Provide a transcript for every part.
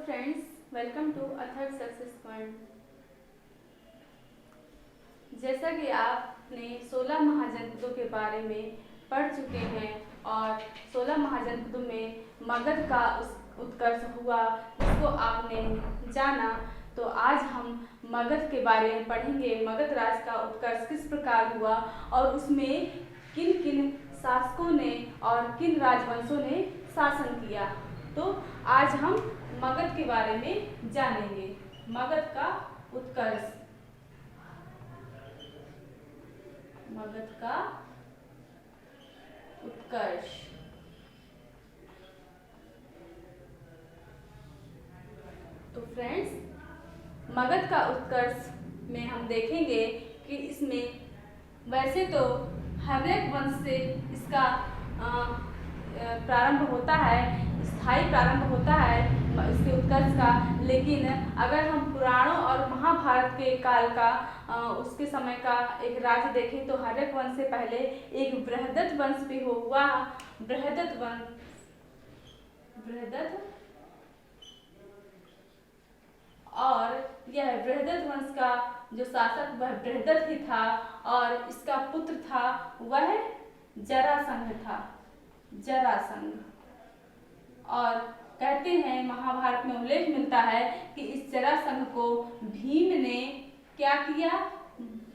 Friends, welcome to other success point. जैसा कि आपने 16 महाजनपदों के बारे में पढ़ चुके हैं और 16 महाजनपदों में मगध का उत्कर्ष हुआ जिसको आपने जाना, तो आज हम मगध के बारे में पढ़ेंगे। मगध राज्य का उत्कर्ष किस प्रकार हुआ और उसमें किन किन शासकों ने और किन राजवंशों ने शासन किया। तो आज हम मगध के बारे में जानेंगे। मगध का उत्कर्ष। मगध का उत्कर्ष। तो फ्रेंड्स, मगध का उत्कर्ष में हम देखेंगे कि इसमें वैसे तो हर्यक वंश से इसका प्रारंभ होता है, स्थायी प्रारंभ होता है इसके उत्कर्ष का। लेकिन अगर हम पुराणों और महाभारत के काल का उसके समय का एक राज्य देखें तो हर्यक वंश से पहले एक बृहदत्त वंश भी हुआ। बृहदत्त वंश, और यह बृहदत्त वंश का जो शासक वह बृहदत्त ही था और इसका पुत्र था वह जरासंध था। जरासंध। और कहते हैं, महाभारत में उल्लेख मिलता है कि इस जरासंध को भीम ने क्या किया,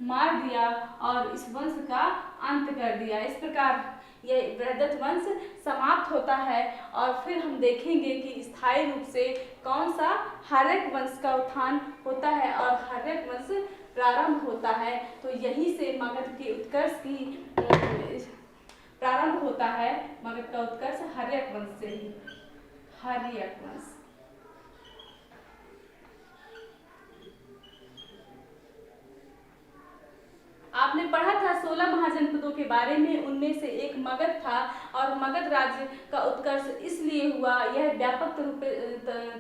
मार दिया और इस वंश का अंत कर दिया। इस प्रकार यह बृहदत्त वंश समाप्त होता है और फिर हम देखेंगे कि स्थायी रूप से कौन सा हर्यक वंश का उत्थान होता है और हर्यक वंश प्रारंभ होता है। तो यहीं से मगध के उत्कर्ष की प्रारंभ होता है। मगध का उत्कर्ष हर्यक वंश से ही। हर्यक वंश। आपने पढ़ा था 16 महाजनपदों के बारे में, उनमें से एक मगध था और मगध राज्य का उत्कर्ष इसलिए हुआ, यह व्यापक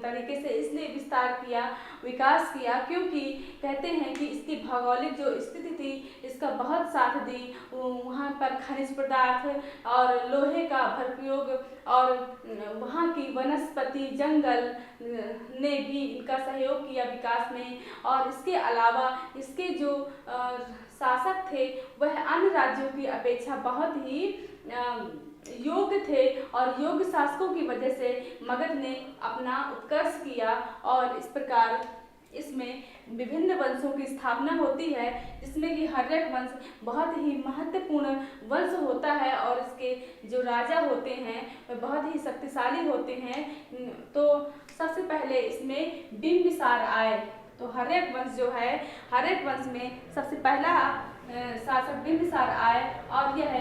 तरीके से इसलिए विस्तार किया, विकास किया क्योंकि कहते हैं कि इसकी भौगोलिक जो स्थिति थी इसका बहुत साथ दी। वहाँ पर खनिज पदार्थ और लोहे का भरप्रयोग और वहाँ की वनस्पति जंगल ने भी इनका सहयोग किया विकास में। और इसके अलावा इसके जो शासक थे वह अन्य राज्यों की अपेक्षा बहुत ही योग्य थे और योग्य शासकों की वजह से मगध ने अपना उत्कर्ष किया। और इस प्रकार इसमें विभिन्न वंशों की स्थापना होती है जिसमें कि हर्यक वंश बहुत ही महत्वपूर्ण वंश होता है और इसके जो राजा होते हैं वे बहुत ही शक्तिशाली होते हैं। तो सबसे पहले इसमें बिंबिसार आए। तो हर्यक वंश जो है, हर्यक वंश में सबसे पहला शासक बिंबिसार आए और यह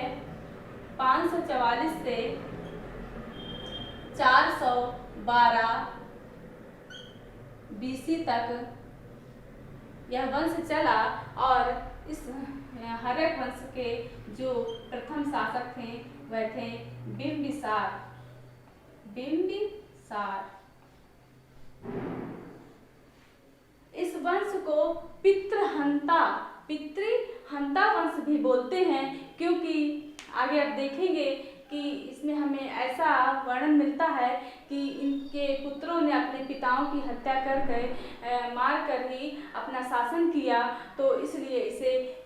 544 से 412 BC तक यह वंश चला। और इस हर्यक वंश के जो प्रथम शासक थे वह थे बिंबिसार। बिंबिसार। इस वंश को पितृहंता वंश भी बोलते हैं क्योंकि आगे आप देखेंगे कि इसमें हमें ऐसा वर्णन मिलता है कि इनके पुत्रों ने अपने पिताओं की हत्या करके मार कर ही अपना शासन किया। तो इसलिए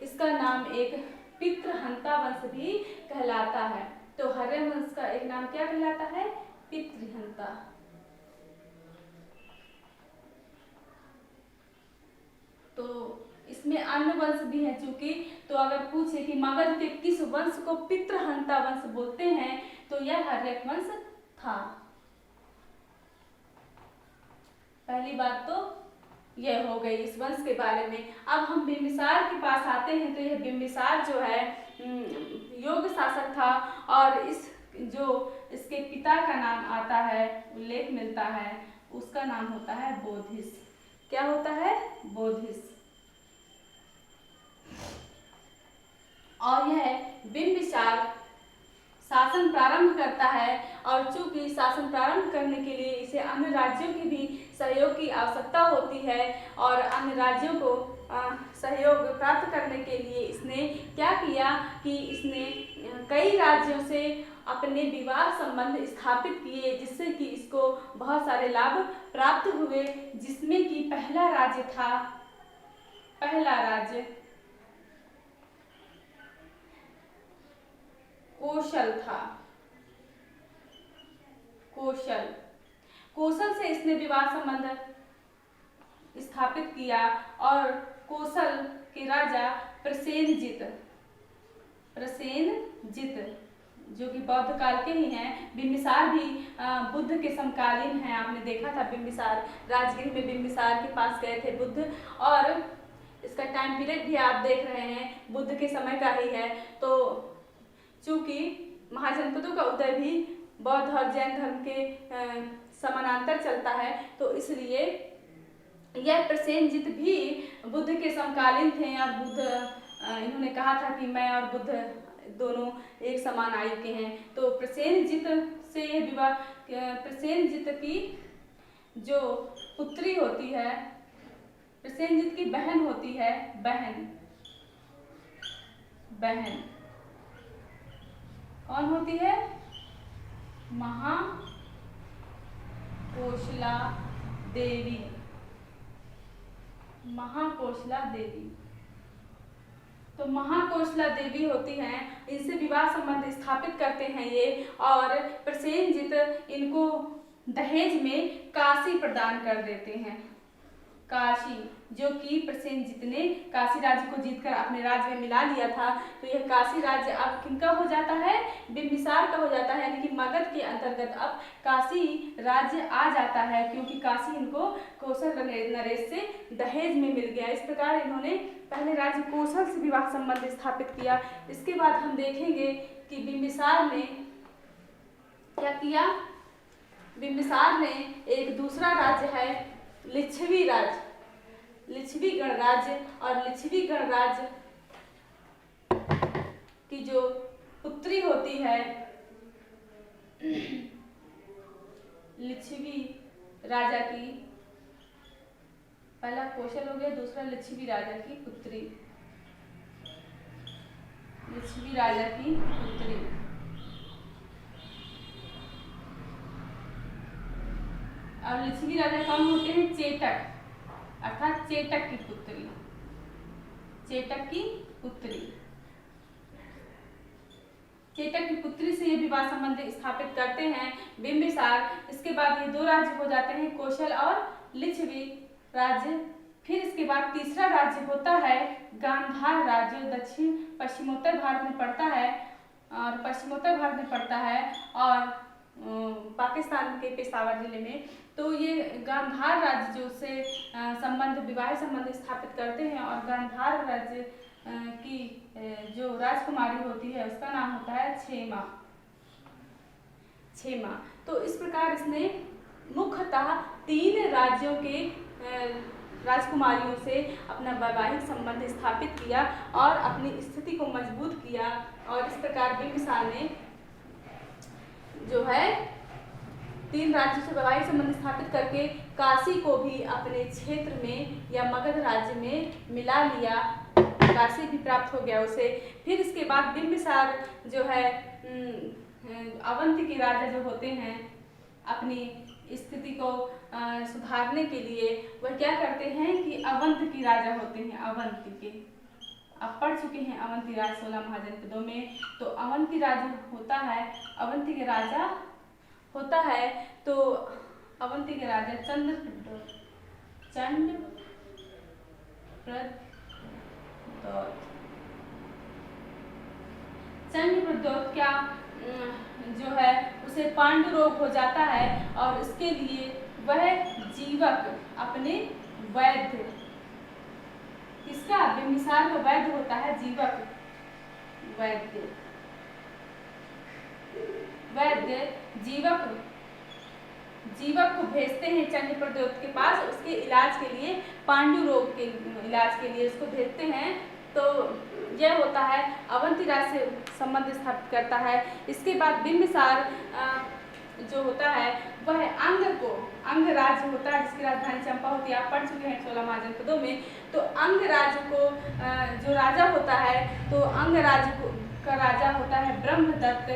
इसका नाम एक पितृहंता वंश भी कहलाता है। तो हर्यक वंश का एक नाम क्या कहलाता है? पितृहंता। तो इसमें अन्य वंश भी हैं चूंकि, तो अगर पूछे कि मगध के किस वंश को पितृहंता वंश बोलते हैं तो यह हर्यक वंश था। पहली बात तो यह हो गई इस वंश के बारे में। अब हम बिंबिसार के पास आते हैं। तो यह बिंबिसार जो है योग्य शासक था और इसके पिता का नाम आता है, उल्लेख मिलता है, उसका नाम होता है बोधिस। क्या होता है? बोधिस। और यह बिंबिसार शासन प्रारंभ करता है और चूंकि शासन प्रारंभ करने के लिए इसे अन्य राज्यों की भी सहयोग की आवश्यकता होती है और अन्य राज्यों को सहयोग प्राप्त करने के लिए इसने क्या किया कि इसने कई राज्यों से अपने विवाह संबंध स्थापित किए जिससे कि इस इसको बहुत सारे लाभ प्राप्त हुए, जिसमें कि पहला राज्य कौशल था। कौशल से इसने विवाह संबंध स्थापित किया और कौशल के राजा प्रसेनजित जो कि बौद्ध काल के ही हैं। बिंबिसार भी बुद्ध के समकालीन हैं। आपने देखा था बिंबिसार, राजगीर में बिंबिसार के पास गए थे बुद्ध, और इसका टाइम पीरियड भी आप देख रहे हैं बुद्ध के समय का ही है। तो चूंकि महाजनपदों का उदय भी बौद्ध और जैन धर्म के समानांतर चलता है, तो इसलिए यह प्रसेनजित भी बुद्ध के समकालीन थे और बुद्ध इन्होंने कहा था कि मैं और बुद्ध दोनों एक समान आयु के हैं। तो प्रसेनजित से यह विवाह, प्रसेनजित की जो पुत्री होती है, प्रसेनजित की बहन होती है, बहन कौन होती है? महाकोशला देवी। तो महाकोशला देवी होती हैं, इनसे विवाह संबंध स्थापित करते हैं ये, और प्रसेनजित इनको दहेज में काशी प्रदान कर देते हैं। काशी, जो कि प्रसेनजित ने काशी राज्य को जीतकर अपने राज्य में मिला लिया था। तो यह काशी राज्य अब किनका हो जाता है? बिंबिसार का हो जाता है, यानी कि मगध के अंतर्गत अब काशी राज्य आ जाता है, क्योंकि काशी इनको कौशल नरेश से दहेज में मिल गया। इस प्रकार इन्होंने पहले राज्य कौशल से विवाह संबंध स्थापित किया। इसके बाद हम देखेंगे कि बिंबिसार ने क्या किया। बिंबिसार ने एक दूसरा राज्य है लिच्छवी गणराज्य, और लिच्छवी गणराज्य की जो पुत्री होती है, लिच्छवी राजा की, पहला कौशल हो गया, दूसरा लिच्छवी राजा की पुत्री, लिच्छवी राजा की पुत्री। और लिच्छवी राजा कौन होते हैं? चेटक, अर्थात चेटक की पुत्री, चेटक की पुत्री से ये विवाह संबंध स्थापित करते हैं बिंबिसार। इसके बाद ये दो राज्य हो जाते हैं, कौशल और लिच्छवी राज्य। फिर इसके बाद तीसरा राज्य होता है गांधार राज्य, दक्षिण पश्चिमोत्तर भारत में पड़ता है, और पाकिस्तान के पेशावर जिले में। तो ये गांधार राज्य जो से विवाह संबंध स्थापित करते हैं, और गांधार राज्य की जो राजकुमारी होती है उसका नाम होता है क्षेमा। तो इस प्रकार इसने मुख्यतः 3 राज्यों के राजकुमारियों से अपना वैवाहिक संबंध स्थापित किया और अपनी स्थिति को मजबूत किया। और इस प्रकार बिंबिसार ने जो है 3 राज्यों से वैवाहिक संबंध स्थापित करके काशी को भी अपने क्षेत्र में या मगध राज्य में मिला लिया, काशी भी प्राप्त हो गया उसे। फिर इसके बाद बिंबिसार जो है अवंती के राजा जो होते हैं, अपनी स्थिति को सुधारने के लिए वह क्या करते हैं कि अवंत की राजा होते हैं। अवंती के आप पढ़ चुके हैं अवंती राज 16 महाजनपदों में। तो अवंती राजा होता है, अवंती के राजा होता है, तो अवंती के राजा चंद्रप्रद्योत क्या जो है उसे पांडु रोग हो जाता है, और इसके लिए वह जीवक अपने वैद्य, किसका? बिंबिसार का वैद्य होता है जीवक, जीवक को भेजते हैं चंद्रप्रद्योत के पास उसके इलाज के लिए, पांडु रोग के इलाज के लिए उसको भेजते हैं। तो यह होता है अवंती राज से संबंध स्थापित करता है। इसके बाद बिंबिसार जो होता है वह अंग राज्य होता है, जिसकी राजधानी चंपा होती है। आप पढ़ चुके हैं 16 महाजनपदों में। तो अंग राज्य को जो राजा होता है, तो अंग राज्य का राजा होता है ब्रह्मदत्त।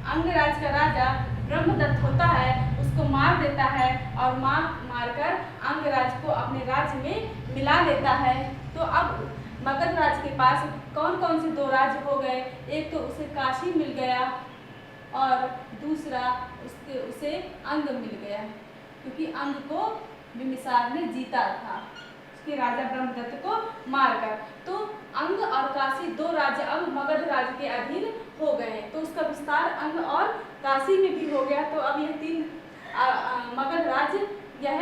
अंगराज का राजा ब्रह्मदत्त होता है उसको मार देता है और मारकर अंगराज को अपने राज्य में मिला लेता है। तो अब मगध राज के पास कौन कौन से 2 राज्य हो गए, एक तो उसे काशी मिल गया और दूसरा उसे अंग मिल गया, क्योंकि अंग को बिंबिसार ने जीता था उसके राजा ब्रह्मदत्त को मारकर। तो अंग और काशी 2 राज्य अब मगध राज्य के अधीन हो गए, तो उसका विस्तार अंग और काशी में भी हो गया। तो अब यह 3 मगध राज्य यह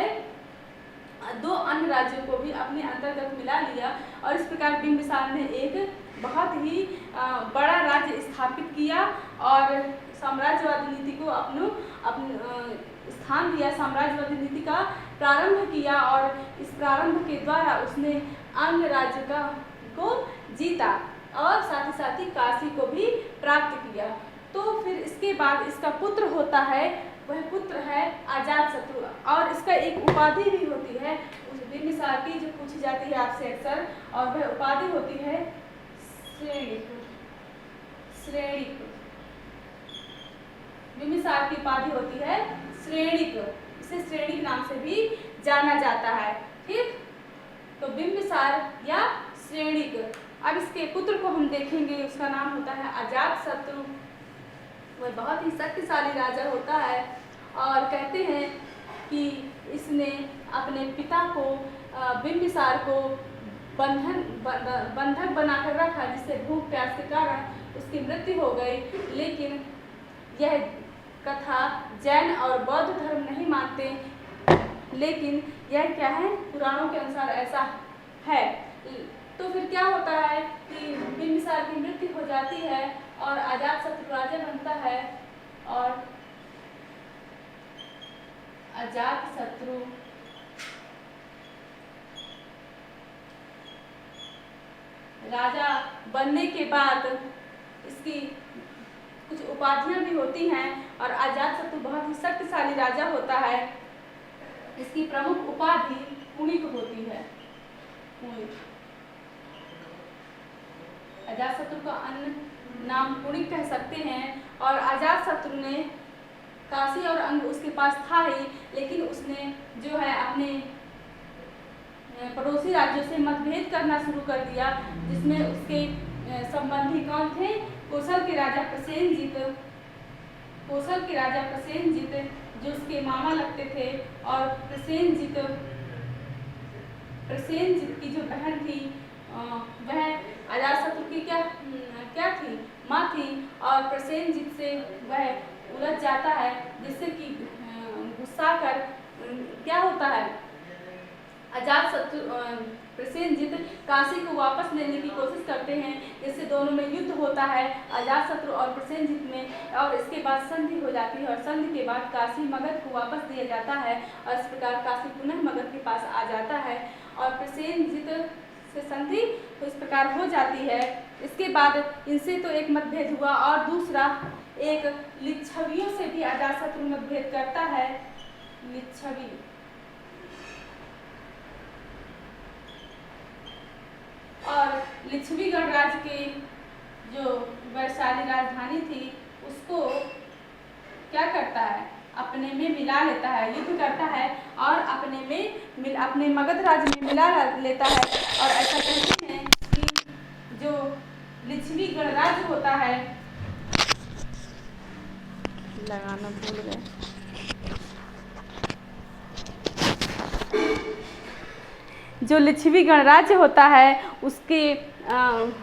2 अन्य राज्यों को भी अपने अंतर्गत मिला लिया और इस प्रकार बिंबिसार ने एक बहुत ही बड़ा राज्य स्थापित किया और साम्राज्यवादी नीति को अपने स्थान दिया, साम्राज्यवादी नीति का प्रारंभ किया और इस प्रारंभ के द्वारा उसने अंग राज्य को जीता और साथ ही काशी को भी प्राप्त किया। तो फिर इसके बाद इसका पुत्र होता है, वह पुत्र है अजातशत्रु और इसका एक उपाधि भी होती है उस बिंबिसार की जो पूछी जाती है आपसे अक्सर, और वह उपाधि होती है श्रेणिक। बिंबिसार की उपाधि होती है श्रेणिक, इसे श्रेणिक नाम से भी जाना जाता है। ठीक, तो बिंबिसार या श्रेणिक। अब इसके पुत्र को हम देखेंगे, उसका नाम होता है अजातशत्रु। वह बहुत ही शक्तिशाली राजा होता है और कहते हैं कि इसने अपने पिता को बिंबिसार को बंधक बनाकर रखा, जिससे भूख प्यास के कारण उसकी मृत्यु हो गई। लेकिन यह कथा जैन और बौद्ध धर्म नहीं मानते, लेकिन यह क्या है, पुराणों के अनुसार ऐसा है। तो फिर क्या होता है कि बिंबिसार की मृत्यु हो जाती है और अजातशत्रु राजा बनता है और अजातशत्रु राजा बनने के बाद इसकी कुछ उपाधियां भी होती हैं और अजातशत्रु बहुत ही शक्तिशाली राजा होता है। इसकी प्रमुख उपाधि पुणिक होती है। अजातशत्रु का अन्य नाम पुणिक कह सकते हैं और अजातशत्रु ने काशी और अंग उसके पास था ही, लेकिन उसने जो है अपने पड़ोसी राज्यों से मतभेद करना शुरू कर दिया, जिसमें उसके संबंधी कौन थे, कोसल के राजा प्रसेनजित जो उसके मामा लगते थे, और प्रसेनजित की जो बहन थी वह अजातशत्रु की क्या थी, माँ थी, और प्रसेनजित से वह उलझ जाता है, जिससे कि गुस्सा कर क्या होता है, अजातशत्रु प्रसेनजित काशी को वापस लेने की कोशिश करते हैं, जिससे दोनों में युद्ध होता है अजातशत्रु और प्रसेनजित में, और इसके बाद संधि हो जाती है और संधि के बाद काशी मगध को वापस दिया जाता है और इस प्रकार काशी पुनः मगध के पास आ जाता है और प्रसेनजित से संधि तो इस प्रकार हो जाती है। इसके बाद इनसे तो एक मतभेद हुआ और दूसरा एक लिच्छवियों से भी अजातशत्रु मतभेद करता है। लिच्छवी और लिच्छवी गणराज्य की जो वैशाली राजधानी थी उसको क्या करता है, अपने में मिला लेता है, युद्ध करता है और अपने मगध राज्य में मिला लेता है। और ऐसा कहते हैं कि जो लिच्छवी गणराज्य होता है, लगाना भूल गए, जो लिच्छवी गणराज्य होता है उसके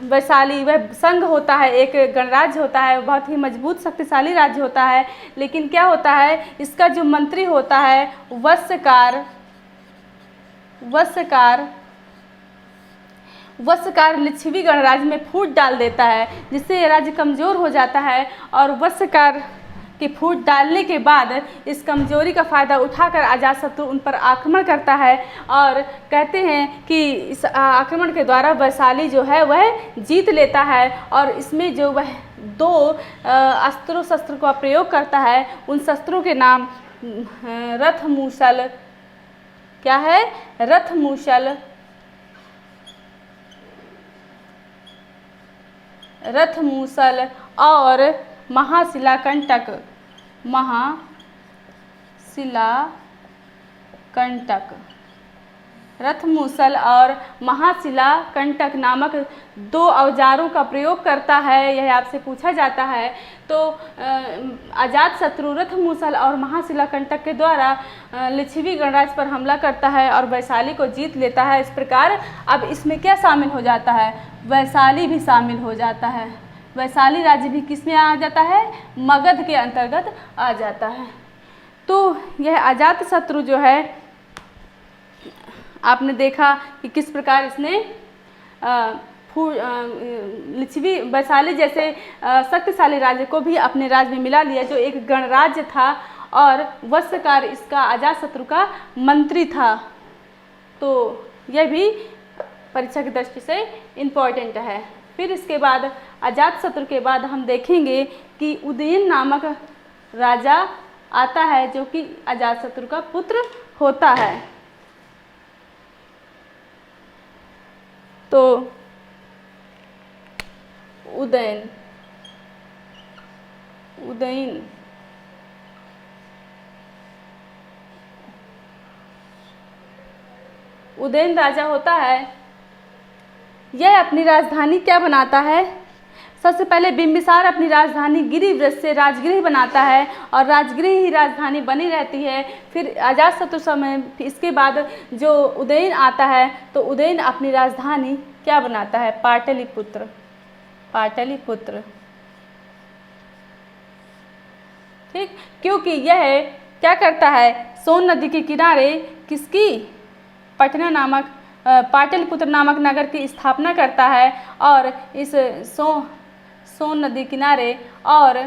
वैशाली वह संघ होता है, एक गणराज्य होता है, बहुत ही मजबूत शक्तिशाली राज्य होता है। लेकिन क्या होता है, इसका जो मंत्री होता है वत्सकार लिच्छवी गणराज्य में फूट डाल देता है, जिससे यह राज्य कमज़ोर हो जाता है। और वत्सकार के फूट डालने के बाद इस कमजोरी का फ़ायदा उठाकर अजातशत्रु उन पर आक्रमण करता है और कहते हैं कि इस आक्रमण के द्वारा वैशाली जो है वह जीत लेता है। और इसमें जो वह 2 अस्त्रों शस्त्र का प्रयोग करता है, उन शस्त्रों के नाम रथमूसल, क्या है, रथमूसल और महाशिलाकंटक, महाशिलाकंटक, रथमूसल और महाशिलाकंटक नामक 2 औजारों का प्रयोग करता है। यह आपसे पूछा जाता है। तो अजातशत्रु रथमूसल और महाशिलाकंटक के द्वारा लिच्छवी गणराज्य पर हमला करता है और वैशाली को जीत लेता है। इस प्रकार अब इसमें क्या शामिल हो जाता है? वैशाली भी शामिल हो जाता है। वैशाली राज्य भी किसमें आ जाता है? मगध के अंतर्गत आ जाता है। तो यह अजातशत्रु जो है, आपने देखा कि किस प्रकार इसने लिच्छवी वैशाली जैसे शक्तिशाली राज्य को भी अपने राज्य में मिला लिया, जो एक गणराज्य था और वत्सकार इसका अजातशत्रु का मंत्री था। तो यह भी परीक्षा की दृष्टि से इम्पोर्टेंट है। फिर इसके बाद अजातशत्रु के बाद हम देखेंगे कि उदयन नामक राजा आता है, जो कि अजातशत्रु का पुत्र होता है। तो उदयन राजा होता है। यह अपनी राजधानी क्या बनाता है? सबसे पहले बिंबिसार अपनी राजधानी गिरिव्रत से राजगृह बनाता है और राजगृह ही राजधानी बनी रहती है। फिर अजातशत्रु समय इसके बाद जो उदयन आता है, तो उदयन अपनी राजधानी क्या बनाता है? पाटलिपुत्र। ठीक, क्योंकि यह क्या करता है? सोन नदी के किनारे किसकी? पाटलिपुत्र नामक नगर की स्थापना करता है और इस सोन नदी किनारे और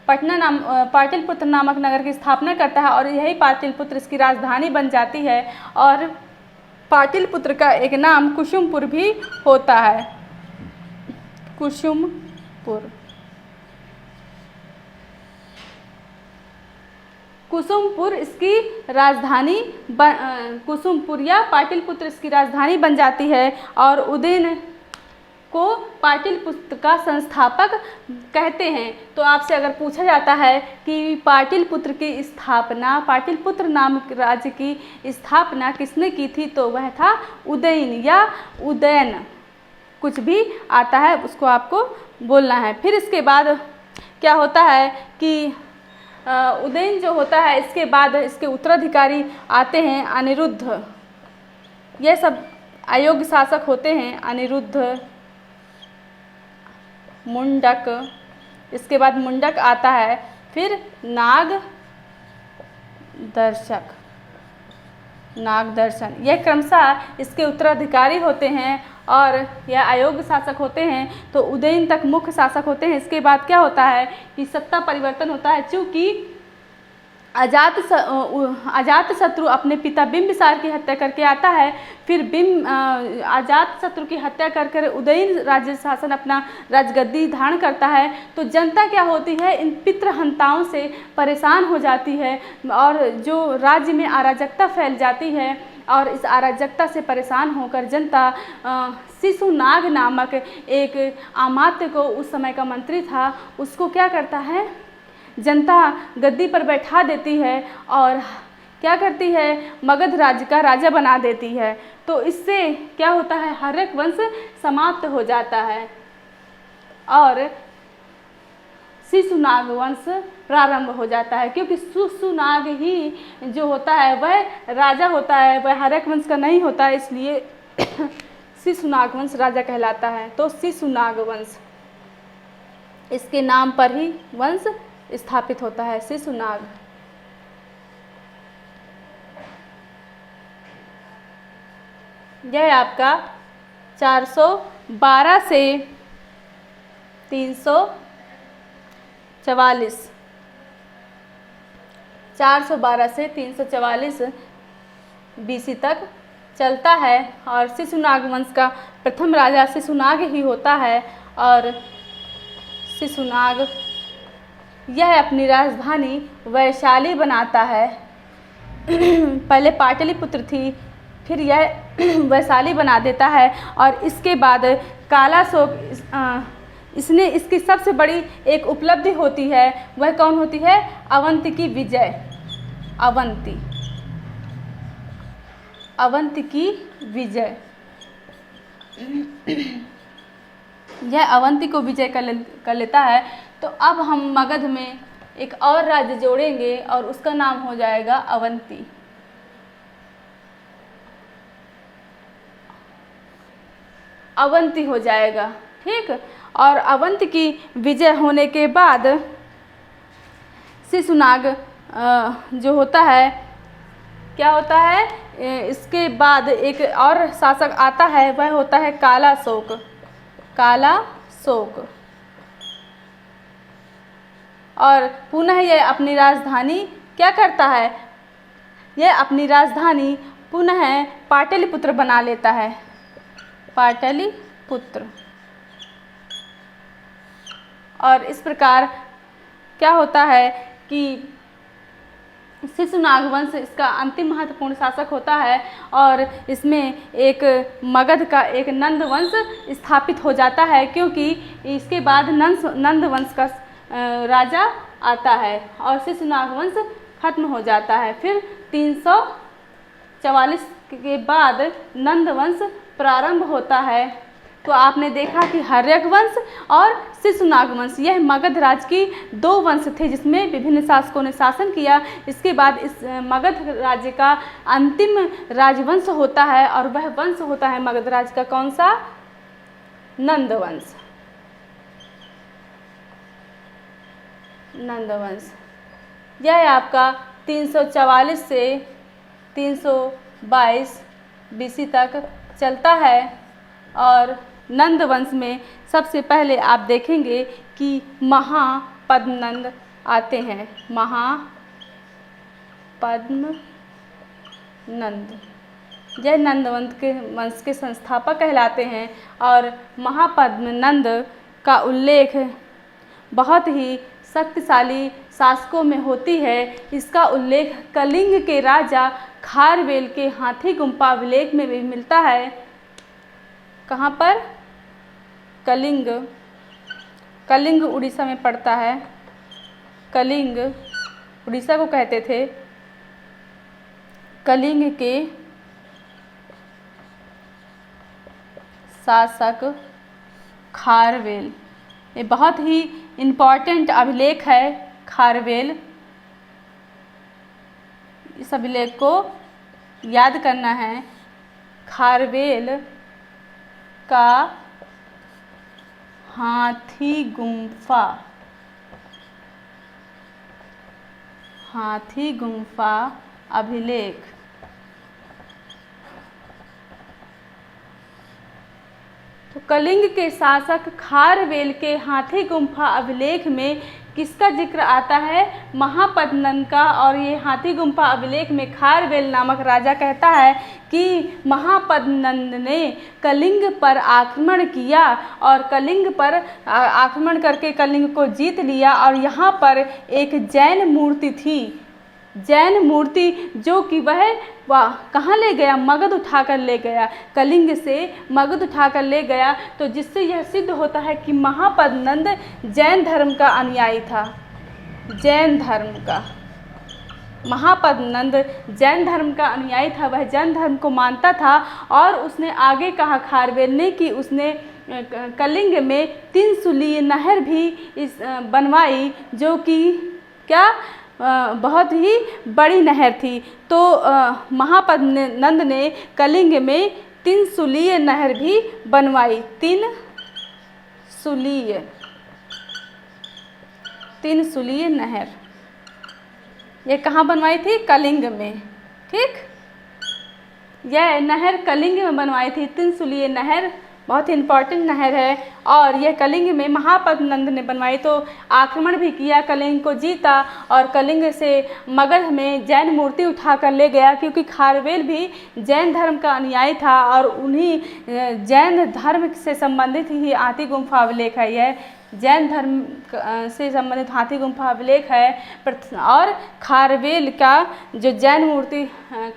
पाटलिपुत्र नामक नगर की स्थापना करता है और यही पाटलिपुत्र इसकी राजधानी बन जाती है। और पाटलिपुत्र का एक नाम कुसुमपुर भी होता है। कुसुमपुर इसकी राजधानी कुसुमपुर या पाटलिपुत्र इसकी राजधानी बन जाती है और उदयन को पाटलिपुत्र का संस्थापक कहते हैं। तो आपसे अगर पूछा जाता है कि पाटलिपुत्र नामक राज्य की स्थापना किसने की थी, तो वह था उदयन या उदयन, कुछ भी आता है उसको आपको बोलना है। फिर इसके बाद क्या होता है कि उदयन जो होता है, इसके बाद इसके उत्तराधिकारी आते हैं अनिरुद्ध। यह सब अयोग्य शासक होते हैं। अनिरुद्ध, मुंडक, इसके बाद मुंडक आता है। फिर नागदर्शन, यह क्रमशः इसके उत्तराधिकारी होते हैं और यह अयोग्य शासक होते हैं। तो उदयन तक मुख्य शासक होते हैं। इसके बाद क्या होता है कि सत्ता परिवर्तन होता है। चूँकि अजातशत्रु अपने पिता बिंबिसार की हत्या करके आता है, फिर अजातशत्रु की हत्या कर उदयन राज्य शासन अपना राजगद्दी धारण करता है। तो जनता क्या होती है, इन पितृहंताओं से परेशान हो जाती है और जो राज्य में अराजकता फैल जाती है और इस अराजकता से परेशान होकर जनता शिशुनाग नामक एक अमात्य को, उस समय का मंत्री था, उसको क्या करता है, जनता गद्दी पर बैठा देती है और क्या करती है, मगध राज्य का राजा बना देती है। तो इससे क्या होता है, हर्यक वंश समाप्त हो जाता है और शिशुनाग वंश प्रारंभ हो जाता है। क्योंकि शिशुनाग ही जो होता है वह राजा होता है, वह हर्यक वंश का नहीं होता है, इसलिए शिशुनाग वंश राजा कहलाता है। तो शिशुनाग वंश, इसके नाम पर ही वंश स्थापित होता है, शिशुनाग। यह आपका 412 से 344 BC तक चलता है और शिशुनाग वंश का प्रथम राजा शिशुनाग ही होता है। और शिशुनाग यह अपनी राजधानी वैशाली बनाता है। पहले पाटलिपुत्र थी, फिर यह वैशाली बना देता है और इसके बाद कालाशोक इसने इसकी सबसे बड़ी एक उपलब्धि होती है, वह कौन होती है? अवंती की विजय। अवंती की विजय। यह अवंती को विजय कर लेता है। तो अब हम मगध में एक और राज्य जोड़ेंगे और उसका नाम हो जाएगा अवंती। अवंती हो जाएगा, ठीक। और अवंती की विजय होने के बाद शिशुनाग जो होता है, क्या होता है, इसके बाद एक और शासक आता है, वह होता है कालाशोक। और पुनः यह अपनी राजधानी क्या करता है? यह अपनी राजधानी पुनः पाटलिपुत्र बना लेता है। पाटलिपुत्र। और इस प्रकार क्या होता है कि शिशुनाग वंश इसका अंतिम महत्वपूर्ण शासक होता है और इसमें एक मगध का एक नंद वंश स्थापित हो जाता है, क्योंकि इसके बाद नंद वंश का राजा आता है और शिशुनाग वंश खत्म हो जाता है। फिर 344 के बाद नंद वंश प्रारंभ होता है। तो आपने देखा कि हर्यक वंश और शिशुनाग वंश, यह मगध राज्य की दो वंश थे जिसमें विभिन्न शासकों ने शासन किया। इसके बाद इस मगध राज्य का अंतिम राजवंश होता है और वह वंश होता है मगध राज्य का कौन सा? नंद वंश। यह आपका 344 से 322 BC तक चलता है। और नंद वंश में सबसे पहले आप देखेंगे कि महापद्मनंद आते हैं। महापद्मनंद यह नंद वंश के संस्थापक कहलाते हैं। और महापद्मनंद का उल्लेख बहुत ही शक्तिशाली शासकों में होती है। इसका उल्लेख कलिंग के राजा खारवेल के हाथी गुम्फा अभिलेख में भी मिलता है। कहाँ पर? कलिंग उड़ीसा में पड़ता है। कलिंग उड़ीसा को कहते थे। कलिंग के शासक खारवेल, ये बहुत ही इम्पॉर्टेंट अभिलेख है खारवेल। इस अभिलेख को याद करना है। खारवेल का हाथी गुम्फा अभिलेख। तो कलिंग के शासक खारवेल के हाथी गुम्फा अभिलेख में किसका जिक्र आता है? महापद्मनंद का। और ये हाथी गुम्फा अभिलेख में खारवेल नामक राजा कहता है कि महापद्मनंद ने कलिंग पर आक्रमण किया और कलिंग पर आक्रमण करके कलिंग को जीत लिया। और यहाँ पर एक जैन मूर्ति थी, जैन मूर्ति, जो कि वह कहाँ ले गया? मगध उठाकर ले गया, कलिंग से मगध उठाकर ले गया। तो जिससे यह सिद्ध होता है कि महापद्मनंद जैन धर्म का अनुयायी था। जैन धर्म का महापद्मनंद जैन धर्म का अनुयायी था, वह जैन धर्म को मानता था। और उसने आगे कहा खारवेल ने कि उसने कलिंग में त्रिशूलीय नहर भी बनवाई, जो कि क्या बहुत ही बड़ी नहर थी। तो महापद्मनंद ने कलिंग में त्रिशूलीय नहर भी बनवाई। त्रिशूलीय नहर ये कहाँ बनवाई थी? कलिंग में, ठीक। यह नहर कलिंग में बनवाई थी। त्रिशूलीय नहर बहुत ही इम्पॉर्टेंट नहर है और यह कलिंग में महापद्मनंद ने बनवाई। तो आक्रमण भी किया, कलिंग को जीता और कलिंग से मगध में जैन मूर्ति उठा कर ले गया, क्योंकि खारवेल भी जैन धर्म का अनुयायी था और उन्हीं जैन धर्म से संबंधित ही हाथी गुम्फा अभिलेख है। जैन धर्म से संबंधित हाथी गुम्फा अभिलेख है। और खारवेल का जो जैन मूर्ति,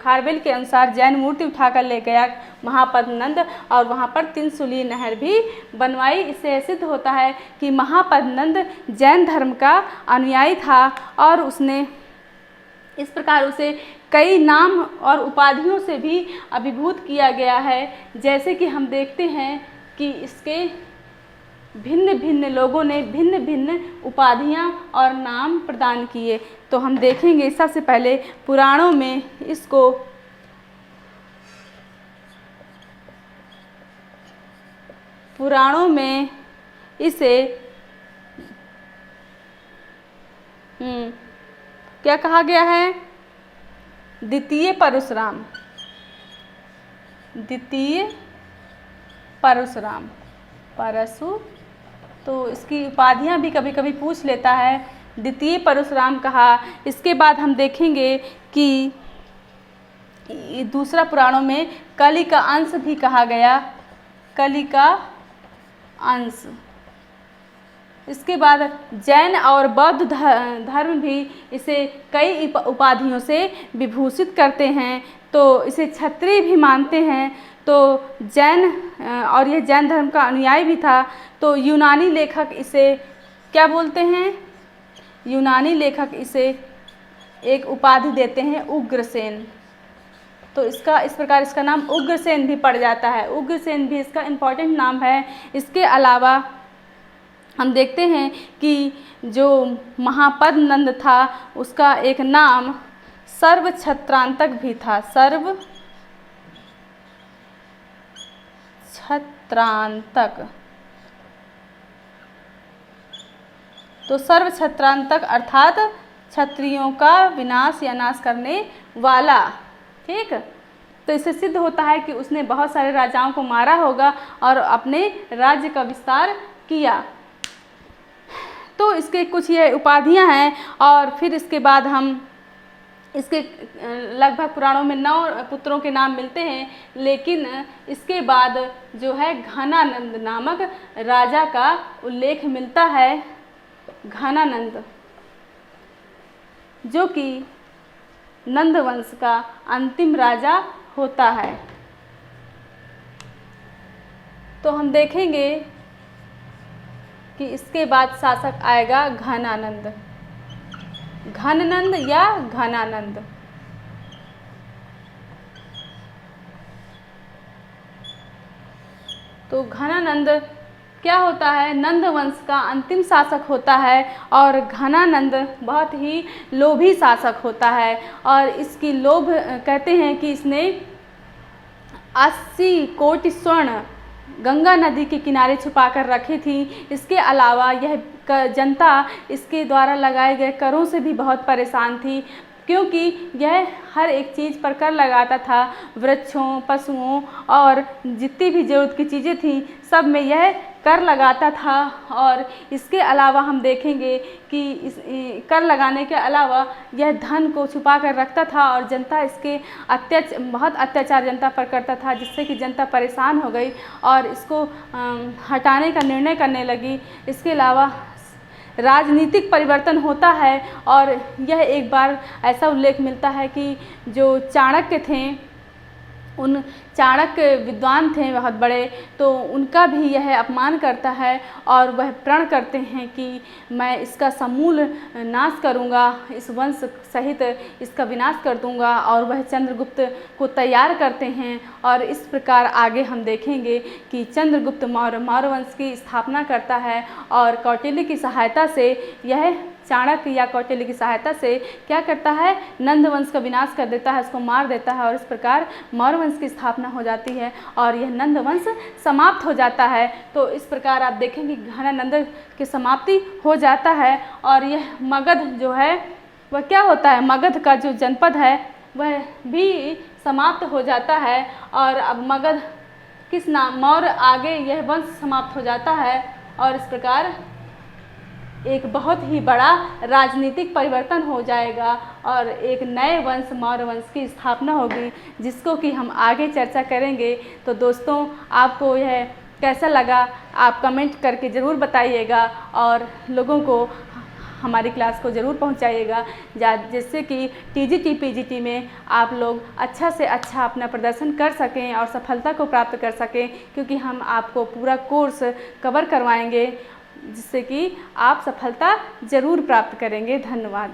खारवेल के अनुसार जैन मूर्ति उठाकर ले गया महापद्मनंद और वहाँ पर त्रिशूली नहर भी बनवाई। इससे सिद्ध होता है कि महापद्मनंद जैन धर्म का अनुयायी था और उसने इस प्रकार उसे कई नाम और उपाधियों से भी अभिभूत किया गया है। जैसे कि हम देखते हैं कि इसके भिन्न भिन्न लोगों ने भिन्न भिन्न उपाधियां और नाम प्रदान किए। तो हम देखेंगे सबसे पहले पुराणों में इसको इसे क्या कहा गया है? द्वितीय परशुराम, द्वितीय परशुराम, परशु। तो इसकी उपाधियां भी कभी कभी पूछ लेता है, द्वितीय परशुराम कहा। इसके बाद हम देखेंगे कि दूसरा पुराणों में कली का अंश भी कहा गया, कली का अंश। इसके बाद जैन और बौद्ध धर्म भी इसे कई उपाधियों से विभूषित करते हैं। तो इसे क्षत्रिय भी मानते हैं। तो जैन और यह जैन धर्म का अनुयायी भी था। तो यूनानी लेखक इसे क्या बोलते हैं? यूनानी लेखक इसे एक उपाधि देते हैं, उग्रसेन। तो इसका इस प्रकार इसका नाम उग्रसेन भी पड़ जाता है। उग्रसेन भी इसका इम्पॉर्टेंट नाम है। इसके अलावा हम देखते हैं कि जो महापद्मनंद था उसका एक नाम सर्वछत्रांतक भी था, सर्वछत्रांतक। तो सर्वछत्रांतक अर्थात क्षत्रियों का विनाश या नाश करने वाला। ठीक, तो इससे सिद्ध होता है कि उसने बहुत सारे राजाओं को मारा होगा और अपने राज्य का विस्तार किया। तो इसके कुछ ये उपाधियां हैं। और फिर इसके बाद हम इसके लगभग पुराणों में 9 पुत्रों के नाम मिलते हैं। लेकिन इसके बाद जो है घनानंद नामक राजा का उल्लेख मिलता है। घनानंद जो कि नंद वंश का अंतिम राजा होता है। तो हम देखेंगे कि इसके बाद शासक आएगा घनानंद, घननंद या घनानंद। तो घनानंद क्या होता है? नंद वंश का अंतिम शासक होता है और घनानंद बहुत ही लोभी शासक होता है। और इसकी लोभ कहते हैं कि इसने 80 कोटि स्वर्ण गंगा नदी के किनारे छुपा कर रखी थी। इसके अलावा यह जनता इसके द्वारा लगाए गए करों से भी बहुत परेशान थी, क्योंकि यह हर एक चीज़ पर कर लगाता था। वृक्षों, पशुओं और जितनी भी ज़रूरत की चीज़ें थीं सब में यह कर लगाता था। और इसके अलावा हम देखेंगे कि इस कर लगाने के अलावा यह धन को छुपा कर रखता था और जनता इसके बहुत अत्याचार जनता पर करता था, जिससे कि जनता परेशान हो गई और इसको हटाने का निर्णय करने लगी। इसके अलावा राजनीतिक परिवर्तन होता है और यह एक बार ऐसा उल्लेख मिलता है कि जो चाणक्य थे, उन चाणक्य विद्वान थे बहुत बड़े, तो उनका भी यह अपमान करता है और वह प्रण करते हैं कि मैं इसका समूल नाश करूंगा, इस वंश सहित इसका विनाश कर दूंगा। और वह चंद्रगुप्त को तैयार करते हैं और इस प्रकार आगे हम देखेंगे कि चंद्रगुप्त मौर्य वंश की स्थापना करता है और कौटिल्य की सहायता से यह चाणक्य या कौटिल्य की सहायता से क्या करता है? नंद वंश का विनाश कर देता है, उसको मार देता है और इस प्रकार मौर्य वंश की स्थापना हो जाती है और यह नंद वंश समाप्त हो जाता है। तो इस प्रकार आप देखेंगे घनानंद की समाप्ति हो जाता है। और यह मगध जो है वह क्या होता है? मगध का जो जनपद है वह भी समाप्त हो जाता है। और अब मगध किस नाम? मौर्य आगे यह वंश समाप्त हो जाता है और इस प्रकार एक बहुत ही बड़ा राजनीतिक परिवर्तन हो जाएगा और एक नए वंश मौर्य वंश की स्थापना होगी, जिसको कि हम आगे चर्चा करेंगे। तो दोस्तों, आपको यह कैसा लगा आप कमेंट करके ज़रूर बताइएगा और लोगों को हमारी क्लास को ज़रूर पहुंचाइएगा, जिससे कि टीजीटी पीजीटी में आप लोग अच्छा से अच्छा अपना प्रदर्शन कर सकें और सफलता को प्राप्त कर सकें, क्योंकि हम आपको पूरा कोर्स कवर करवाएंगे जिससे कि आप सफलता ज़रूर प्राप्त करेंगे। धन्यवाद।